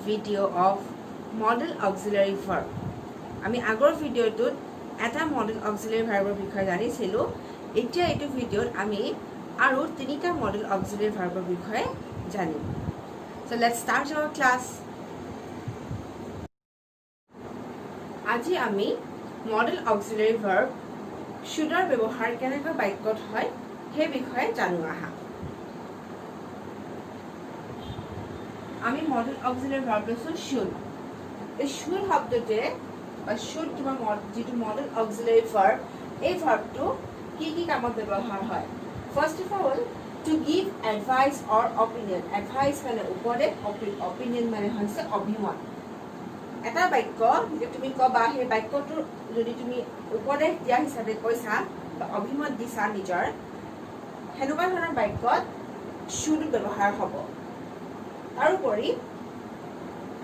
video of model auxiliary verb. আমি আগৰ ভিডিওটোত এটা model auxiliary verbৰ বিষয়ে জানিছিলো। এতিয়া এইটো ভিডিওত আমি আৰু তিনিটা model auxiliary verbৰ বিষয়ে জানিম। So let's start our class. আজি আমি model auxiliary verb shouldৰ ব্যৱহাৰ কেনেকৈ বাক্যত হয় সেই বিষয়ে জানো আহা। আমি model auxiliary verb লৈছো should. এই should শব্দটোৱে বা should তোমাৰ যেটো model auxiliary verb এই verbটো কি কামত ব্যৱহাৰ হয়? First of all, to give advice or opinion. Advice মানে উপদেশ, opinion মানে হৈছে অভিমত। এটা বাক্য যদি তুমি কবা সেই বাক্যটোৰ যদি তুমি উপদেশ দিয়া হিচাপে কৈছা বা অভিমত দিছা নিজৰ হেনেকুৱা ধৰণৰ বাক্যত should ব্যৱহাৰ হ'ব। তাৰোপৰি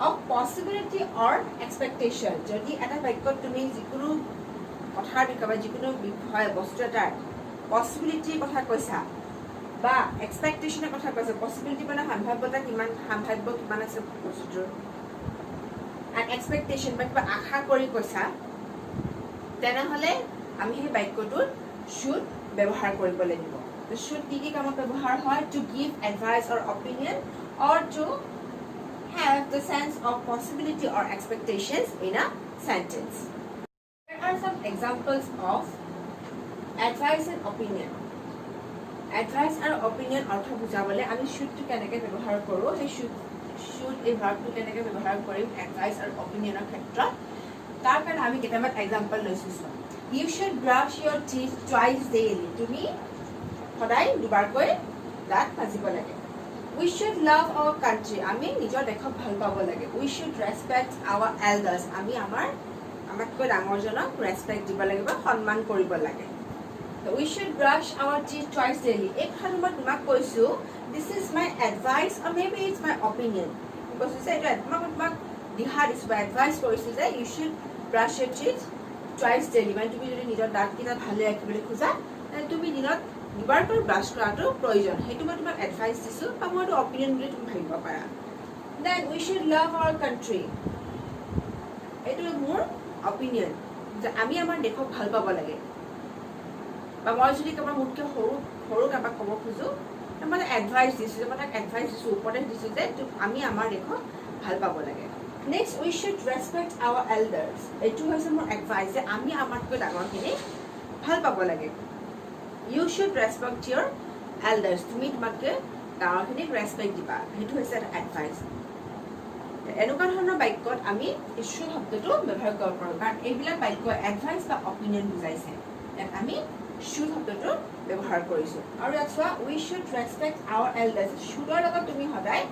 of possibility or expectation, যদি এটা বাক্যত তুমি যিকোনো কথাৰ বিষয়ে বা যিকোনো বিষয় বস্তু এটাৰ পসিবিলিটিৰ কথা কৈছা বা এক্সপেক্টেশনৰ কথা কৈছা, পসিবিলিটি মানে সম্ভাৱ্যতা কিমান আছে বস্তুটোৰ, and expectation বা কিবা আশা কৰি কৈছা, তেনেহলে আমি সেই বাক্যটোত should ব্যৱহাৰ কৰিব লাগিব। তো should কি কামত ব্যৱহাৰ হয়? To give advice or opinion or to have the sense of possibility or expectations in a sentence. There are some examples of advice and opinion. Advice and opinion অৰ্থ বুজাবলে আমি should টো কেনেকৈ ব্যৱহাৰ কৰো, সেই should এই ভাৰ্বটো কেনেকৈ ব্যৱহাৰ কৰিম advice আৰু opinionৰ ক্ষেত্ৰত, তাৰ কাৰণে আমি কেইটামান এক্সাম্পল লৈছো। You should brush your teeth twice daily. তুমি সদায় দুবাৰকৈ দাঁত মাজিব লাগে। We should love our country. আমি নিজৰ দেশক ভাল পাব লাগে। We should respect our elders. আমি আমাতকৈ ডাঙৰজনক ৰেসপেক্ট দিব লাগে বা সন্মান কৰিব লাগে। We should brush our teeth twice daily. এই কথাটো মই তোমাক কৈছো, this is my advice or maybe it's my opinion. কৈছো যে এটা তোমাক দিহা দিছো বা এডভাইস কৰিছো যে you should brush your teeth twice daily. মানে তুমি যদি নিজৰ দাঁতকেইটা ভালে ৰাখিবলৈ খোজা তেন্তে তুমি দিনত দুবাৰকৈ ব্ৰাছ কৰাটো প্ৰয়োজন। সেইটো মই তোমাক এডভাইস দিছো বা মই এটা অপিনিয়ন বুলি তুমি ভাবিব পাৰা। Then we should love our country. এইটো মোৰ অপিনিয়ন যে আমি আমাৰ দেশক ভাল পাব লাগে। বা মই যদি কাৰোবাৰ মুখকে সৰু কাৰোবাক ক'ব খোজো মানে এডভাইস দিছো, যে মই তাক এডভাইস দিছো, উপদেশ দিছো যে আমি আমাৰ দেশক ভাল পাব লাগে। Next, we should respect our elders. এইটো হৈছে মোৰ এডভাইস যে আমি আমাতকৈ ডাঙৰখিনি ভাল পাব লাগে। You should respect your elders. তুমি তোমাতকৈ ডাঙৰখিনিক ৰেসপেক্ট দিবা, সেইটো হৈছে এটা এডভাইস। এনেকুৱা ধৰণৰ বাক্যত আমি should শব্দটো ব্যৱহাৰ কৰিব পাৰোঁ, কাৰণ এইবিলাক বাক্য এডভাইস বা অপিনিয়ন বুজাইছে। ইয়াত আমি should শব্দটো ব্যৱহাৰ কৰিছো। আৰু ইয়াত চোৱা we should respect our elders. shouldৰ লগত তুমি সদায়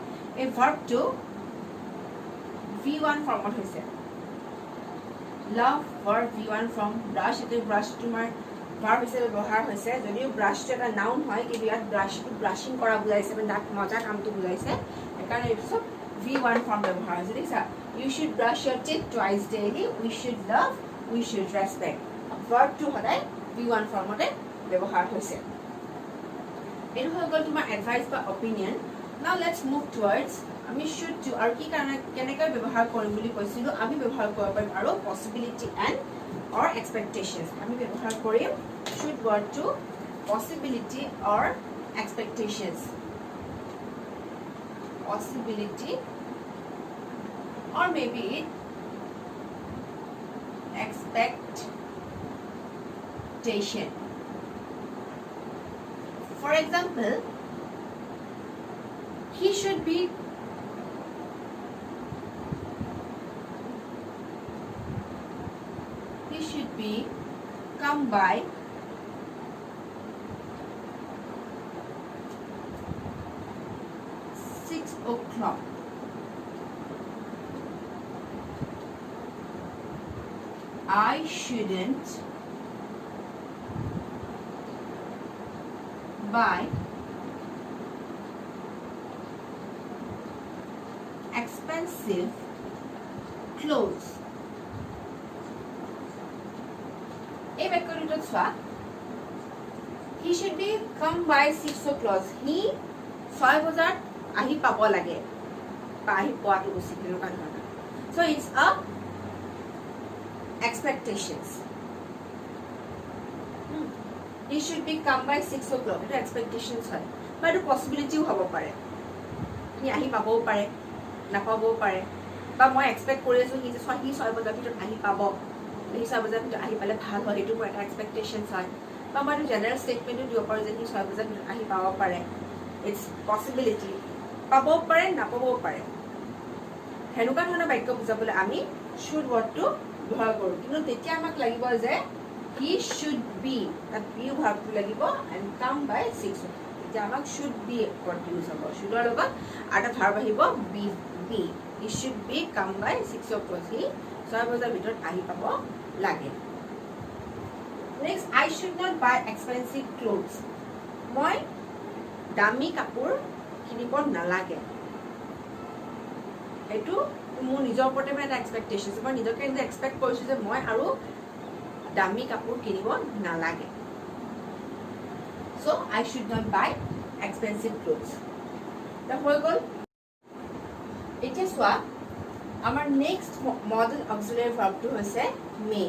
এই ভাৰ্বটো V1 ফৰ্মত হৈছে। love verb V1 form, brush এটো brush তোমাৰ ভাৰ্ব হিচাপে ব্যৱহাৰ হৈছে, যদিও ব্ৰাছটো এটা নাউন হয় কিন্তু ইয়াত ব্ৰাছটো ব্ৰাছিং কৰা বুজাইছে, মানে দাঁত মজা কামটো বুজাইছে, সেইকাৰণে এইটো চব V1 ফৰ্ম ব্যৱহাৰ হৈছে। দেখিছা, you should brush your teeth twice daily. we should love, we should respect. ভাৰ্বটো সদায় V1 ফৰ্মতে ব্যৱহাৰ হৈছে। এইটো হৈ গ'ল তোমাৰ এডভাইস বা opinion. Now let's move towards আমি should to আৰু কি কাৰণে কেনেকৈ ব্যৱহাৰ কৰিম বুলি কৈছিলো, আমি ব্যৱহাৰ কৰিব পাৰিম আৰু possibility and or expectations. আমি ব্যৱহাৰ কৰিম should word to possibility or expectations. Possibility or maybe expectation. For example, he should be come by 6 o'clock. I shouldn't buy expensive clothes. এই বাক্যটোত চোৱা he should be come by 6 o'clock. He 6 বজাত আহি পাব লাগে। বা আহি পোৱাটো উচিত এনেকুৱা ধৰণৰ so it's a expectations he should be come by 6 o'clock এটা expectations হয় বা এটা possibilityও হ'ব পাৰে হি আহি পাবও পাৰে নাপাবও পাৰে বা মই এক্সপেক্ট কৰি আছো হি 6 বজাৰ ভিতৰত আহি পাব হি 6 বজাৰ ভিতৰত আহি পালে ভাল হয় এইটো মোৰ এটা expectations হয় বা মই এটা জেনেৰেল ষ্টেটমেণ্টও দিব পাৰোঁ যে হি 6 বজাৰ ভিতৰত আহি পাব পাৰে ইটস পসিবিলিটি পাবও পাৰে নাপাবও পাৰে হেনুকা ধৰণৰ বাক্য বুজাবলৈ আমি should wordটো ব্যৱহাৰ কৰোঁ কিন্তু তেতিয়া আমাক লাগিব যে he should be তাত be ভাৰ্বটো লাগিব and come by 6 এতিয়া আমাক should be word use হ'ব should ৰ লগত আৰু এটা ভাৰ্ব আহিব be he should be come by 6 o'clock he 6 বজাৰ ভিতৰত আহি পাব লাগে next I should not buy expensive clothes মই দামী কাপোৰ কিনিব নালাগে এইটো মোৰ নিজৰ ওপৰতে এটা এক্সপেক্টেশন মই নিজকে কিন্তু এক্সপেক্ট কৰিছো যে মই আৰু দামী কাপোৰ কিনিব নালাগে so I should not buy expensive clothes তা হৈ গ'ল এতিয়া চোৱা আমাৰ নেক্সট মডেল অক্সিলাৰি ভাৰ্বটো হৈছে may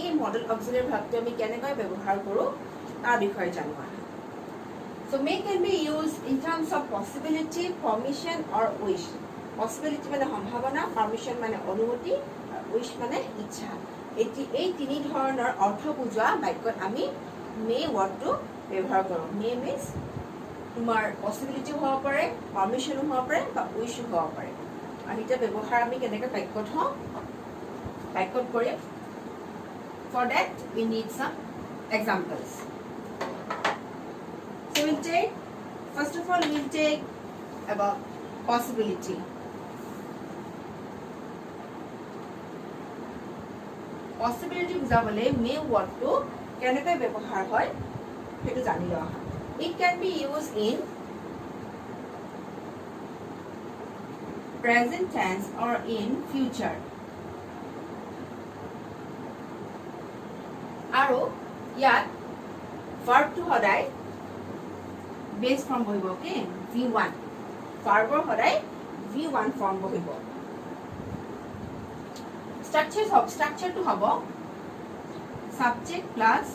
এই মডেল অক্সিলাৰি ভাৰ্বটো আমি কেনেকৈ ব্যৱহাৰ কৰোঁ তাৰ বিষয়ে জানো so may can be used in terms of possibility permission or wish possibility মানে সম্ভাৱনা permission মানে অনুমতি wish মানে ইচ্ছা এই তিনি ধৰণৰ অৰ্থ বুজোৱা বাক্যত আমি may wordটো ব্যৱহাৰ কৰোঁ may means তোমাৰ possibility হ'ব পাৰে permission হ'ব পাৰে বা wish হ'ব পাৰে আৰু এটা ব্যৱহাৰ আমি কেনেকৈ বাক্যত কৰিম for that we need some examples so we'll take first of all we'll take about possibility possibility বুজাবলৈ may wordটো কেনেকৈ ব্যৱহাৰ হয় সেইটো জানি লোৱা it can be used in present tense or in future আৰু ইয়াত verb টো সদায় base form বহিব okay v1 verb ৰ সদায় v1 form বহিব structure to have subject plus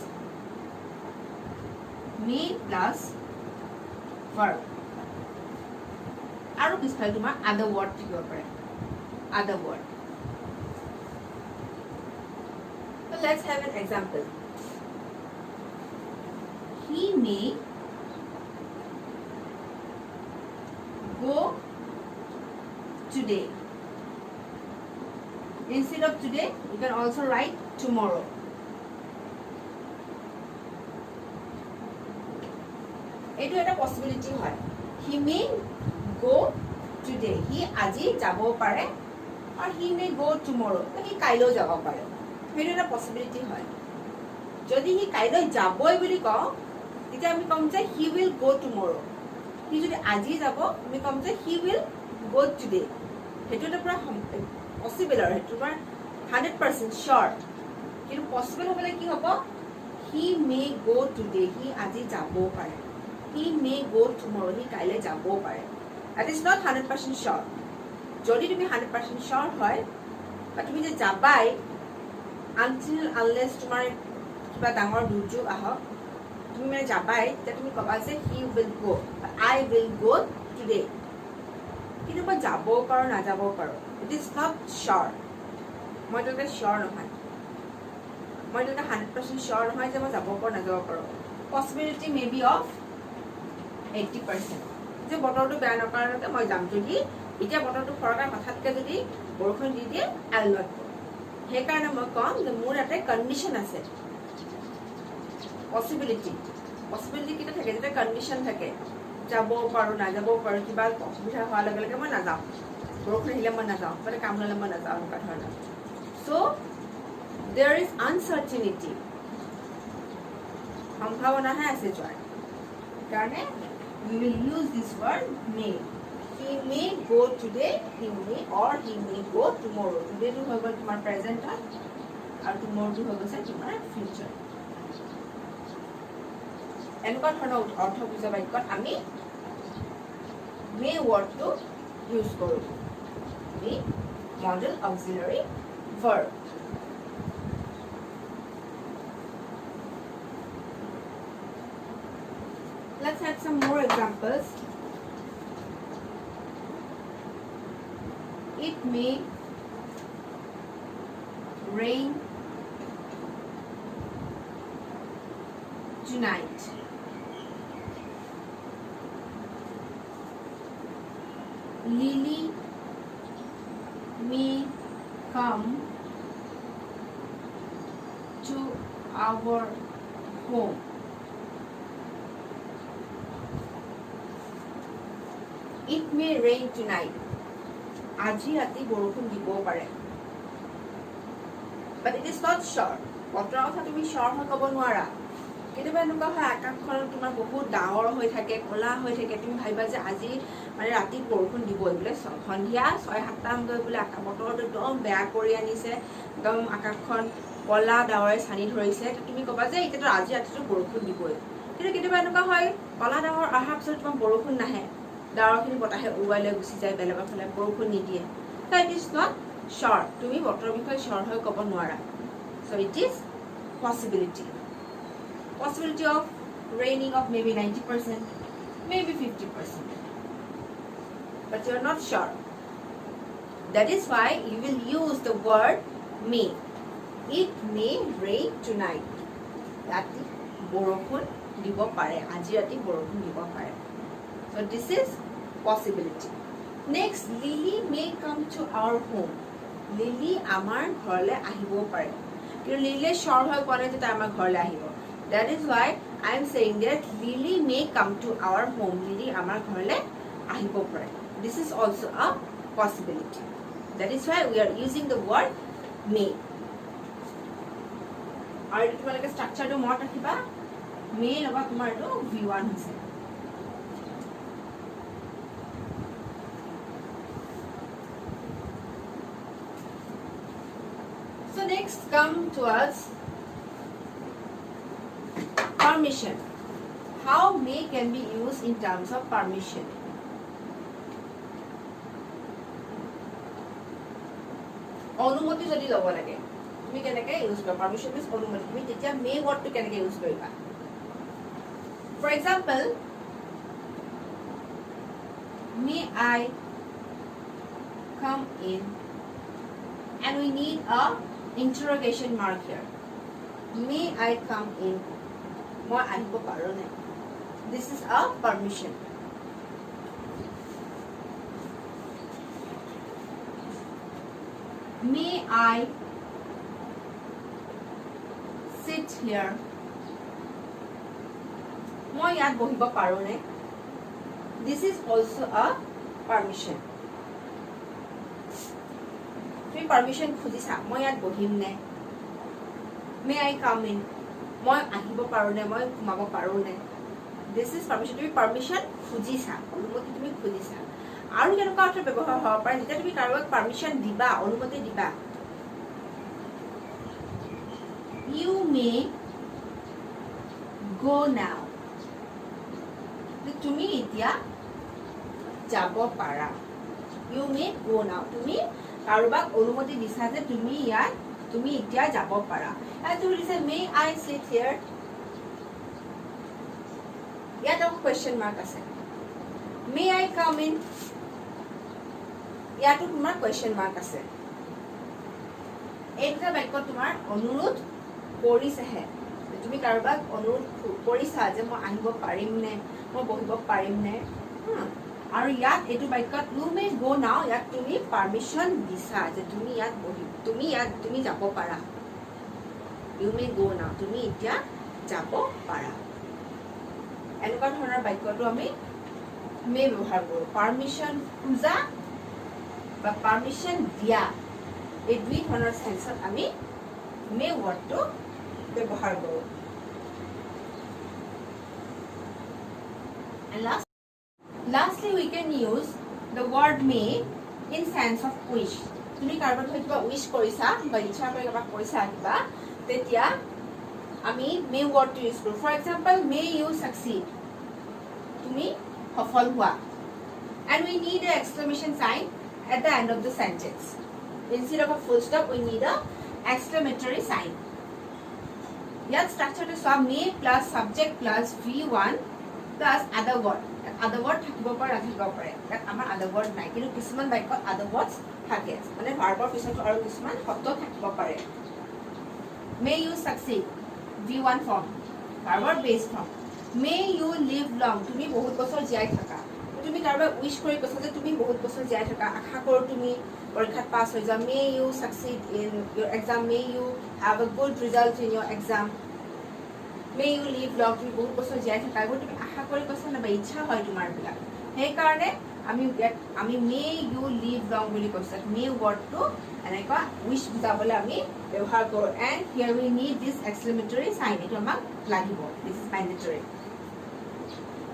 me plus verb আৰু পিছফালে তোমাৰ other word থাকিব পাৰে other word so let's have an example he may go today instead of today you can also write tomorrow etu eta possibility hoy he may go today he aji jabo pare or he may go tomorrow he kailo jabo pare etu eta possibility hoy jodi he kailo jaboi boli ko eta ami kom je he will go tomorrow he jodi aji jabo ami kom je he will go today etu eta pura possible or etu pura 100% sure কিন্তু possible হবলে কি হবো he may go today he aji jabo pare he may go tomorrow he kaile jabo pare that is not 100% sure jodi tumi 100% sure hoy but tumi je jabai until unless tumar kiba dangor durjog ahok tumi mane jabai te tumi koba je he will go I will go today কিন্তু মই jabo paro na jabo paro it is not sure মই তো sure নহয় মই তো 100% sure নহয় যে মই যাব পাৰো না যাব পাৰো possibility may be of 80% যে বতৰটো বেয়া নকৰাতে মই যাম যদি এতিয়া বতৰটো ফৰকাৰ মাথাতকে যদি বৰষুণ দি দিয়ে I'll not go হে কাৰণে মই কম যে মোৰ এটা কন্ডিশন আছে possibility কিটা থাকে যেটা কন্ডিশন থাকে যাব পাৰো না যাব পাৰো কিবা অসুবিধা হোৱাৰ লগে লগে মই না যাম বৰষুণ আহিলে মই না যাম মানে কাম ললে মই না যাম কথা না so there is uncertainty সম্ভাৱনা হে আছে জয় কাৰণে we will use this word may he may go today he may go tomorrow today to হৈ গ'ল তোমাৰ present আৰু tomorrow to হৈ গৈছে তোমাৰ future এনেকুৱা ধৰণৰ অৰ্থ বুজা বাক্যত আমি may word টো ইউজ কৰোঁ আমি model auxiliary verb let's add some more examples it may rain tonight Lily may come to our home it may rain tonight আজি ৰাতি বৰষুণ দিব পাৰে but it is not sure বতৰৰ কথা তুমি sure হৈ ক'ব নোৱাৰা কেতিয়াবা এনেকুৱা হয় আকাশখন তোমাৰ বহুত ডাঙৰ হৈ থাকে ক'লা হৈ থাকে তুমি ভাবিবা যে আজি মানে ৰাতি বৰষুণ দিব বোলে সন্ধিয়া 6-7 গৈ বোলে বতৰটো একদম বেয়া কৰি আনিছে একদম আকাশখন ক'লা ডাৱৰে ছানি ধৰিছে তুমি ক'বা যে এতিয়াতো আজি ৰাতিটো বৰষুণ দিবই কিন্তু কেতিয়াবা এনেকুৱা হয় ক'লা ডাৱৰ অহাৰ পিছত তোমাৰ বৰষুণ নাহে ডাৱৰখিনি বতাহে উৰুৱাই লৈ গুচি যায় বেলেগৰ ফালে বৰষুণ নিদিয়ে so it is not sure তুমি বতৰৰ বিষয়ে sure হৈ ক'ব নোৱাৰা so it is possibility of raining of maybe 90% maybe 50% but you are not sure that is why you will use the word may it may rain tonight ৰাতি বৰষুণ দিব পাৰে আজি ৰাতি বৰষুণ দিব পাৰে so this is possibility next Lily may come to our home Lily আমাৰ ঘৰলে আহিব পাৰে কিন্তু Lily sure হৈ কোৱা নাই যে তাই আমাৰ ঘৰলে আহিব that is why I am saying that Lily may come to our home Lily আমাৰ ঘৰলে আহিব পাৰে this is also a possibility that is why we are using the word may আৰু এইটো তোমালোকে ষ্ট্ৰাকচাৰটো মনত ৰাখিবা may লগত তোমাৰ এইটো v1 হৈছে so next come towards permission how may can be used in terms of permission অনুমতি যদি ল'ব লাগে তুমি কেনেকৈ ইউজ কৰিবা পাৰমিশন ইজ অনুমতি তুমি তেতিয়া মে ৱৰ্ডটো কেনেকৈ ইউজ কৰিবা for example may I come in and we need a interrogation mark here may I come in মই আহিব পাৰো নে this is a permission may I sit here মই ইয়াত বহিব পাৰো নে this is also a permission তুমি permission খুজিছা মই ইয়াত বহিম নে may I come in মই আহিব পাৰো নে মই ঘুমাব পাৰো নে this is permission তুমি permission খুজিছা অনুমতি তুমি খুজিছা আৰু কেনেকুৱা অৰ্থ ব্যৱহাৰ হ'ব পাৰে যেতিয়া তুমি কাৰোবাক পাৰমিশন দিবা অনুমতি দিবা you may go now তুমি এতিয়া যাব পাৰা you may go now তুমি কাৰোবাক অনুমতি দিছা যে তুমি ইয়াত তুমি এতিয়া যাব পাৰা আৰু তুমি দিছে may I sit here ইয়াত এটা question mark আছে may I come in ইয়াতো তোমাৰ question mark আছে এইটা বাক্য তোমাৰ অনুৰোধ কৰিছেহে তুমি কাৰোবাক অনুৰোধ কৰিছা যে মই আহিব পাৰিম নে মই বহিব পাৰিম নে আৰু ইয়াত এইটো বাক্যত you may go now ইয়াত তুমি পাৰমিশন দিছা যে তুমি ইয়াত তুমি যাব পাৰা you may go now তুমি এতিয়া যাব পাৰা এনেকুৱা ধৰণৰ বাক্যটো আমি may ব্যৱহাৰ কৰোঁ পাৰমিশন খোজা বা পাৰমিশন দিয়া এই দুই ধৰণৰ সেন্সত আমি may wordটো ব্যৱহাৰ কৰোঁ and lastly we can use the word may in sense of wish তুমি কাৰোবাক কিবা উইশ কৰিছা বা ইচ্ছা কৰি কিবা কৈছা কিবা তেতিয়া আমি may wordটো ইউজ কৰোঁ for example may you succeed তুমি সফল হোৱা and we need an exclamation sign at the end of the sentence. Instead of a full stop, we need a exclamatory sign. Here structure to sum may plus subject plus V1 plus other word. Other word থাকিব পাৰে নাথাকিব পাৰে। ইয়াত আমাৰ other word নাই, কিন্তু কিছুমান বাক্যত other words থাকে, মানে ভাৰ্বৰ পিছতো আৰু কিছুমান শব্দ থাকিব পাৰে। May you succeed, V1 form, ভাৰ্বৰ based form। May you live long, তুমি বহুত বছৰ জীয়াই থাকা। তুমি কাৰোবাক উইশ কৰি কৈছা যে তুমি বহুত বছৰ জীয়াই থাকা, আশা কৰোঁ তুমি পৰীক্ষাত পাছ হৈ যাও। May you succeed in your exam, may you have a good result in your exam, may you live long, তুমি বহুত বছৰ জীয়াই থাকা, এইবোৰ তুমি আশা কৰি কৈছা না বা ইচ্ছা হয় তোমাৰ বিলাক। সেইকাৰণে আমি may you live long বুলি কৈছোঁ। may wordটো এনেকুৱা উইশ বুজাবলৈ আমি ব্যৱহাৰ কৰোঁ। and here we need this exclamatory sign, এইটো আমাক লাগিব, this is mandatory।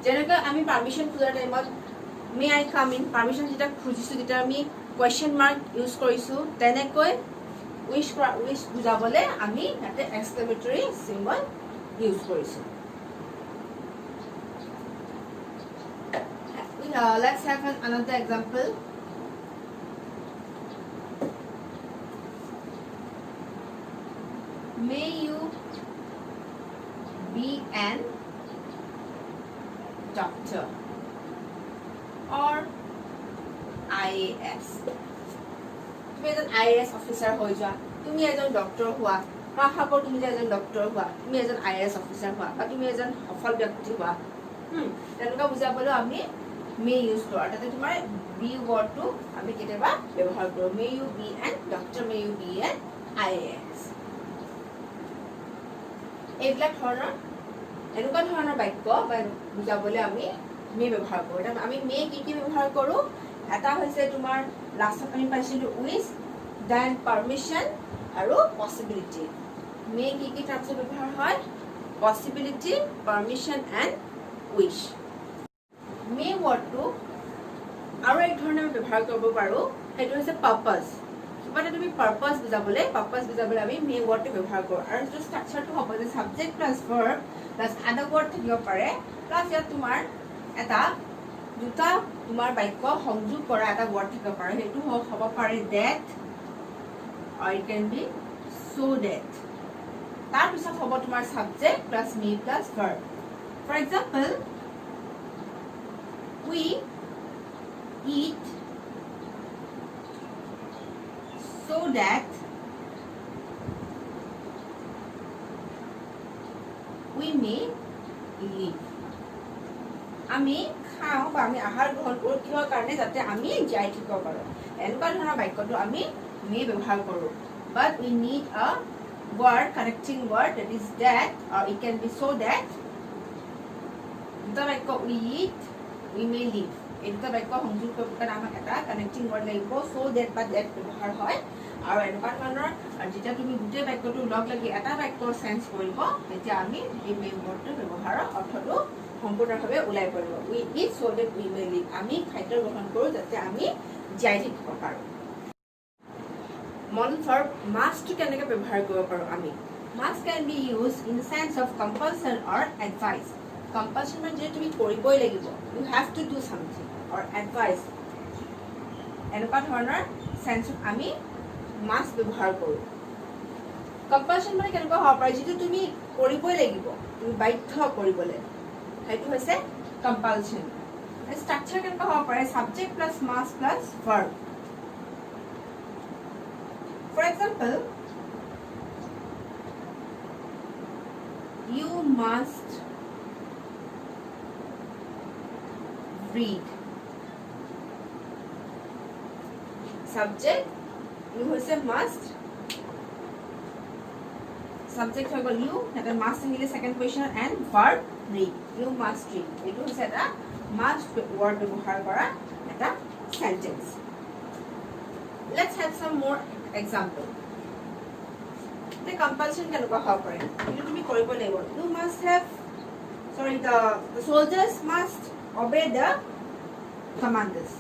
যেনেকৈ আমি পাৰ্মিশ্যন খোজাৰ টাইমত may I come in, permission যেতিয়া খুজিছোঁ তেতিয়া আমি কুৱেশ্যন মাৰ্ক ইউজ কৰিছোঁ, তেনেকৈ উইশ বুজাবলৈ আমি ইয়াতে এক্সক্লেমেটৰী চিম্বল ইউজ কৰিছোঁ। Let's have another example. May you be an doctor or IAS. তুমি এজন IAS অফিচাৰ হৈ যোৱা, তুমি এজন ডক্টৰ হোৱা, মই আশা কৰোঁ তুমি যে এজন ডক্টৰ হোৱা, তুমি এজন IAS অফিচাৰ হোৱা, বা তুমি এজন সফল ব্যক্তি হোৱা, তেনেকুৱা বুজাবলৈ আমি may ইউজ কৰোঁ। তাতে তোমাৰ বি ৱৰ্ডটো আমি কেতিয়াবা ব্যৱহাৰ কৰোঁ। may you be an doctor, may you be an IAS। এইবিলাক ধৰণৰ এনেকুৱা ধৰণৰ বাক্য বা বুজাবলৈ আমি মে ব্যৱহাৰ কৰোঁ। আমি মে কি ব্যৱহাৰ কৰোঁ? এটা হৈছে তোমাৰ লাষ্টত আমি পাইছিলোঁ উইচ, দেন পাৰ্মিশ্যন আৰু পচিবিলিটি। মে কি টাৰ্মছত ব্যৱহাৰ হয়? Possibility, permission and wish. May ৱৰ্ডটো আৰু এক ধৰণে আমি ব্যৱহাৰ কৰিব পাৰোঁ, সেইটো হৈছে পাৰ্পাছ। কিবা এটা তুমি পাৰ্পাছ বুজাবলৈ আমি মে ৱৰ্ডটো ব্যৱহাৰ কৰোঁ। আৰু যিটো ষ্ট্ৰাকচাৰটো হ'ব যে ছাবজেক্ট প্লাছ ভাৰ্ব প্লাছ আদাৰ ৱৰ্ড থাকিব পাৰে, প্লাছ ইয়াত তোমাৰ দুটা তোমাৰ বাক্য সংযোগ কৰা এটা ৱৰ্ড থাকিব পাৰে, সেইটো হ'ব পাৰে that or it can be so that। তাৰপিছত হ'ব তোমাৰ subject plus may plus verb. For example, we eat so that we may live। আমি খাওঁ বা আমি আহাৰ গ্ৰহণ কৰোঁ কিহৰ কাৰণে? যাতে আমি জীয়াই থাকিব পাৰোঁ। এনেকুৱা ধৰণৰ বাক্যটো আমি মে ব্যৱহাৰ কৰোঁ। but we need a word, connecting word, that is that, or it can be so that। দুটা বাক্য we eat, we may live, এই দুটা বাক্য সংযোগ কৰিবৰ কাৰণে আমাক এটা কানেক্টিং ৱৰ্ড লাগিব। so that বা that ব্যৱহাৰ হয়। আৰু এনেকুৱা ধৰণৰ যেতিয়া তুমি গোটেই বাক্যটো লগ লাগি এটা বাক্যৰ চেঞ্জ কৰিব, তেতিয়া আমি এই মে ৱৰ্ডটোৰ ব্যৱহাৰৰ অৰ্থটো সম্পূৰ্ণভাৱে ওলাই পৰিব। we eat so that we may live, আমি খাদ্য গ্ৰহণ কৰোঁ যাতে আমি জীয়াই থাকিব পাৰোঁ। মডেল ভাৰ্ব মাষ্টটো কেনেকৈ ব্যৱহাৰ কৰিব পাৰোঁ আমি? Must can be use in the sense of compulsion or advice. Compulsion মানে যে তুমি কৰিবই লাগিব, you have to do something, or advice, এনেকুৱা ধৰণৰ চেন্সত আমি মাষ্ট ব্যৱহাৰ কৰোঁ। কম্পালচন মানে কেনেকুৱা হ'ব পাৰে? যিটো তুমি কৰিবই লাগিব, তুমি বাধ্য কৰিবলৈ, সেইটো হৈছে কম্পালচন। ষ্ট্ৰাকচাৰ কেনেকুৱা হ'ব পাৰে? Subject plus must plus verb. For example, you must read। subject you হৈছে must, subject হৈ গ'ল you, এটা must আহিলে second position, and verb read, you must read। এইটো হৈছে এটা must word ব্যৱহাৰ কৰা এটা sentence। let's have some more example। the compulsion কেনেকুৱা হ'ব পাৰে? এইটো তুমি কৰিব লাগিব। you must have, sorry, the soldiers must obey the commanders।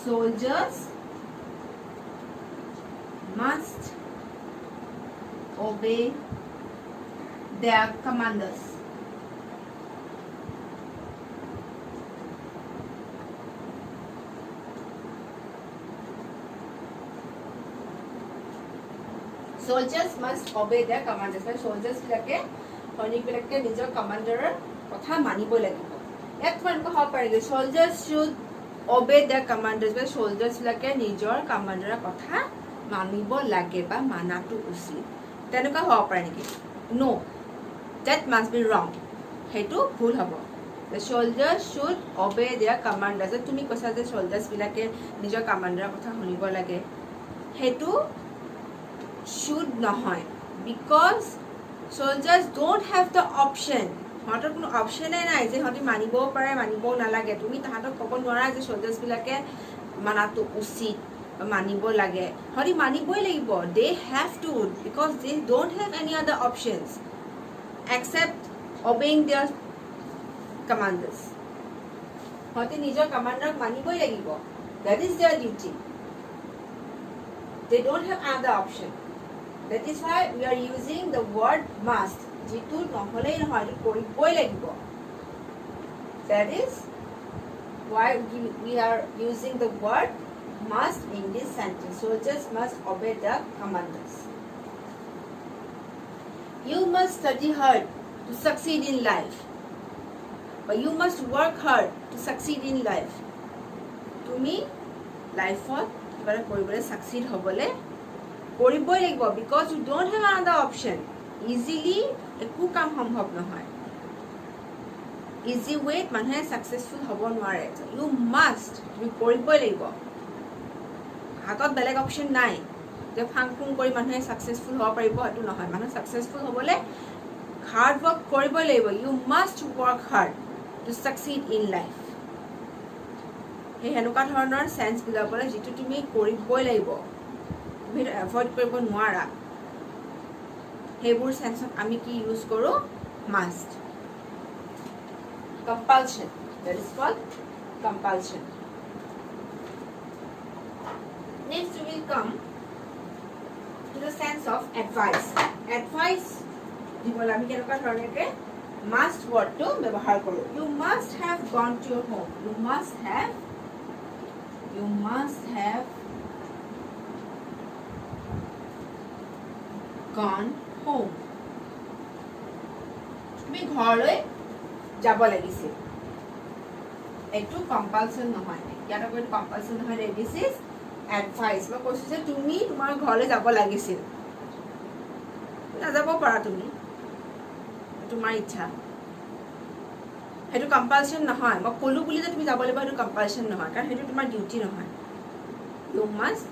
soldiers must obey their commanders। soldiers must obey their commanders. মানে soldiers বিলাকে সৈনিকবিলাকে নিজৰ কমান্ডাৰৰ কথা মানিব লাগিব। ইয়াত তোমাৰ এনেকুৱা হ'ব পাৰে যে soldiers should obey their commanders, মানে soldiers বিলাকে নিজৰ কমান্ডাৰৰ কথা মানিব লাগে বা মানাটো উচিত, তেনেকুৱা হ'ব পাৰে নেকি? No, that must be wrong. সেইটো ভুল হ'ব। The soldiers should obey their commanders. তুমি কৈছা যে soldiers বিলাকে নিজৰ কমান্ডাৰৰ কথা শুনিব লাগে, সেইটো should নহয়, because soldiers don't have the option. সিহঁতৰ কোনো অপশ্যনে নাই যে সিহঁতি মানিবও পাৰে মানিবও নালাগে। তুমি তাহাঁতক ক'ব নোৱাৰা যে soldiers বিলাকে মানাটো উচিত বা মানিব লাগে, সিহঁতি মানিবই লাগিব। They have to, because they don't have any other options except obeying their commanders. সিহঁতি নিজৰ কমান্ডাৰক মানিবই লাগিব। That is their duty. They don't have other option. That is why we are using the word must. যিটো নহ'লেই নহয়, এইটো কৰিবই লাগিব। That is why we are using the word must in this sentence. Soldiers must obey the commanders. You must study hard to succeed in life. But you must work hard to succeed in life. তুমি লাইফত কিবা এটা কৰিবলৈ succeed হ'বলৈ কৰিবই লাগিব, because you don't have another option. Easily একো কাম সম্ভৱ নহয়। ইজি ৱেত মানুহে সাকসেসফুল হ'ব নোৱাৰে। You must, তুমি কৰিবই লাগিব। হাতত বেলেগ অপশ্যন নাই যে ফাং ফুং কৰি মানুহে সাকসেসফুল হ'ব পাৰিব, সেইটো নহয়। মানুহ সাকসেসফুল হ'বলৈ হাৰ্ড ৱৰ্ক কৰিবই লাগিব। You must work hard to succeed in life. সেই এনেকুৱা ধৰণৰ সেন্স বুজাবলৈ যিটো তুমি কৰিবই লাগিব, তুমি এভয়েড কৰিব নোৱাৰা, সেইবোৰ সেন্সত আমি কি ইউজ কৰোঁ? Must. compulsion, that is called compulsion. Next we will come to the sense of advice. Advice দিবলৈ আমি কেনেকুৱা ধৰণে must word to ব্যৱহাৰ কৰোঁ। You must have gone to your home. You must have gone home. তুমি ঘৰলৈ যাব লাগিছিল। এইটো কম্পালচন নহয়, ইয়াত আকৌ এইটো কম্পালচন নহয়। This is advice. মই কৈছোঁ যে তুমি তোমাৰ ঘৰলৈ যাব লাগিছিল, নাযাব পাৰা, তুমি তোমাৰ ইচ্ছা, সেইটো কম্পালচন নহয়। মই ক'লো বুলি যে তুমি যাব লাগিব, সেইটো কম্পালচন নহয়, কাৰণ সেইটো তোমাৰ ডিউটি নহয়। ইউ মাষ্ট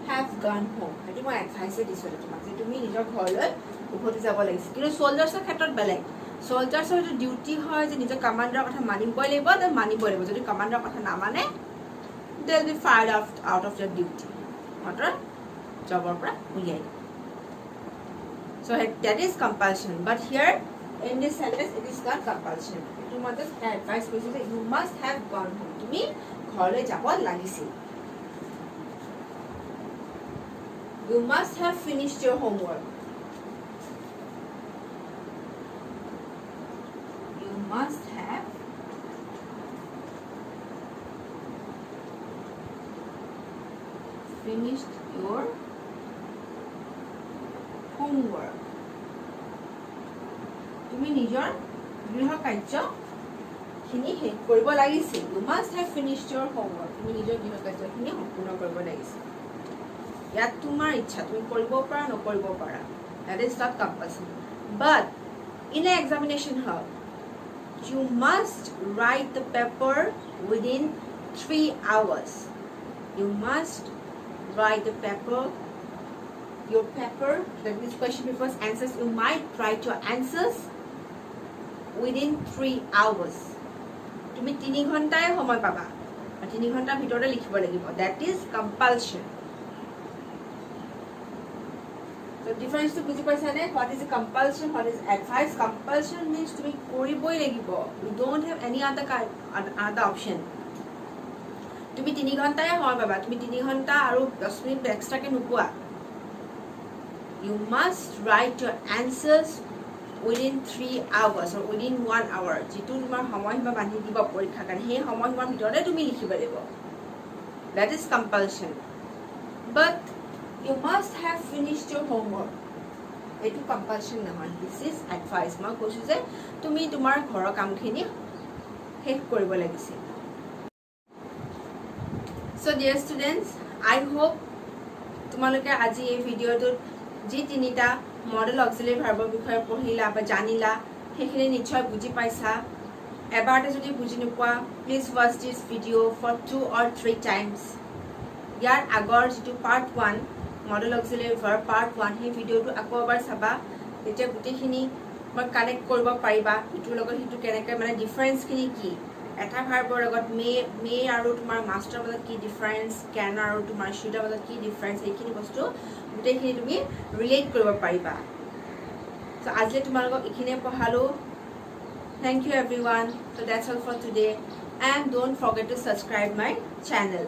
হেভ গন হোম, সেইটো মই এডভাইচে দিছোঁ তোমাক যে তুমি নিজৰ ঘৰলৈ উভতি যাব লাগিছিল। কিন্তু চলজাৰ্ছৰ ক্ষেত্ৰত বেলেগ। চলজাৰ্ছৰ সেইটো ডিউটি হয় যে নিজৰ কমাণ্ডাৰৰ কথা মানিবই লাগিব, মানিবই লাগিব। যদি কমাণ্ডাৰৰ কথা নামানে, they will be fired out of their duty, সিহঁতৰ জবৰ পৰা উলিয়াই দিব। So that is compulsion, but here in this sentence it is not compulsion. You must advise কৈছে যে you must have gone home. তুমি ঘৰলৈ যাব লাগিছিল। You must have finished your homework. You must have finished your homework. তুমি নিজৰ গৃহ কাৰ্যখিনি শেষ কৰিব লাগিছিল। You must have finished your homework. তুমি নিজৰ গৃহ কাৰ্যখিনি সম্পূৰ্ণ কৰিব লাগিছিল। ইয়াত তোমাৰ ইচ্ছা, তুমি কৰিব পাৰা নকৰিব পাৰা। That is not compulsion. But in an examination hall, you must write the paper within 3 hours. You must write the paper, your paper, that is question papers, answers. You might write your answers within 3 hours. তুমি 3 ঘণ্টাই সময় পাবা, 3 ঘণ্টাৰ ভিতৰতে লিখিব লাগিব। That is compulsion. The difference to বুজি পাইছানে? What is a compulsion? What is advice? Compulsion means তুমি কৰিবই লাগিব. You don't have any other option. তুমি 3 ঘণ্টাই সময় পাবা, তুমি 3 ঘণ্টা আৰু 10 মিনিট এক্সট্ৰাকে নোপোৱা। You must write your answers within 3 hours or within 1 hour. যিটো তোমাৰ সময়সীমা বান্ধি দিব পৰীক্ষাৰ কাৰণে, সেই সময়সীমাৰ ভিতৰতে তুমি লিখিব লাগিব। That is compulsion. But you must have finished your homework. এইটো কম্পালশ্যন নহয়, দিছ ইজ এডভাইচ। মই কৈছোঁ যে তুমি তোমাৰ ঘৰৰ কামখিনি শেষ কৰিব লাগিছিল। চ' ডিয়াৰ ষ্টুডেণ্টছ, আই হোপ তোমালোকে আজি এই ভিডিঅ'টোত যি তিনিটা মডেল অক্সিলাৰী ভাৰ্বৰ বিষয়ে পঢ়িলা বা জানিলা সেইখিনি নিশ্চয় বুজি পাইছা। এবাৰতে যদি বুজি নোপোৱা, please watch this video' for 2 or 3 times. ইয়াৰ আগৰ যিটো part 1 modal auxiliary verb part 1, সেই ভিডিঅ'টো আকৌ এবাৰ চাবা, তেতিয়া গোটেইখিনি মই কানেক্ট কৰিব পাৰিবা ইটোৰ লগত সিটো কেনেকৈ, মানে ডিফাৰেঞ্চখিনি কি, এটা ভাৰ্বৰ লগত মে আৰু তোমাৰ মাষ্টৰ মাজত কি ডিফাৰেঞ্চ, কেন আৰু তোমাৰ শুডৰ মাজত কি ডিফাৰেঞ্চ, এইখিনি বস্তু গোটেইখিনি তুমি ৰিলেট কৰিব পাৰিবা। চ' আজিলৈ তোমালোকক এইখিনিয়ে পঢ়ালোঁ। Thank you everyone. So' that's all for today and don't forget to subscribe my channel.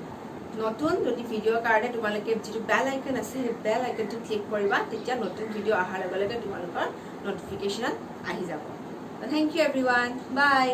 নতুন যদি ভিডিঅ'ৰ কাৰণে তোমালোকে যিটো বেল আইকন আছে সেই বেল আইকনটো ক্লিক কৰিবা, তেতিয়া নতুন ভিডিঅ' অহাৰ লগে লগে তোমালোকৰ নটিফিকেশ্যন আহি যাব। Thank you everyone, by.